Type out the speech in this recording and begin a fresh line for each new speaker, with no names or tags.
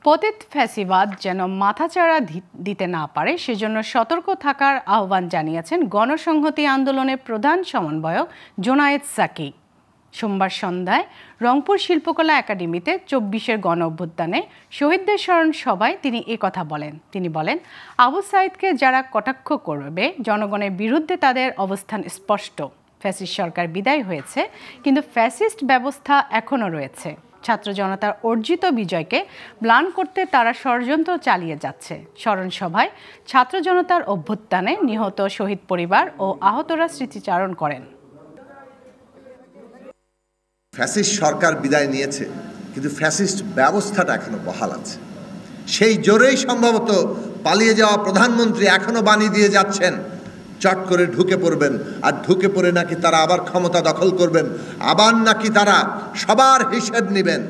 পতিত ফ্যাসিবাদ যেন মাথাচাড়া দিতে না পারে সেজন্য সতর্ক থাকার আহ্বান জানিয়েছেন গণসংহতি আন্দোলনের প্রধান সমন্বয়ক জোনায়েদ সাকি। সোমবার সন্ধ্যায় রংপুর শিল্পকলা একাডেমিতে ২৪-এর গণ-অভ্যুত্থানে শহীদদের স্মরণ সভায় তিনি কথা বলেন। তিনি বলেন, আবু সাঈদকে যারা কটাক্ষ করবে জনগণের বিরুদ্ধে তাদের অবস্থান স্পষ্ট। ফ্যাসিস্ট সরকার বিদায় হয়েছে, কিন্তু ফ্যাসিস্ট ব্যবস্থা এখনও রয়েছে। ছাত্র জনতার অর্জিত বিজয়কে ম্লান করতে তারা ষড়যন্ত্র চালিয়ে যাচ্ছে। স্মরণ সভায় ছাত্র জনতার অভ্যুত্থানে নিহত শহীদ পরিবার ও আহতরা স্মৃতিচারণ করেন।
ফ্যাসিস্ট সরকার বিদায় নিয়েছে, কিন্তু ফ্যাসিস্ট ব্যবস্থাটা এখনো বহাল আছে। সেই জোরেই সম্ভবত পালিয়ে যাওয়া প্রধানমন্ত্রী এখনো বাণী দিয়ে যাচ্ছেন, চট করে ঢুকে পড়বেন, আর ঢুকে পড়ে নাকি তারা আবার ক্ষমতা দখল করবেন, আবার নাকি তারা সবার হিসেব নেবেন।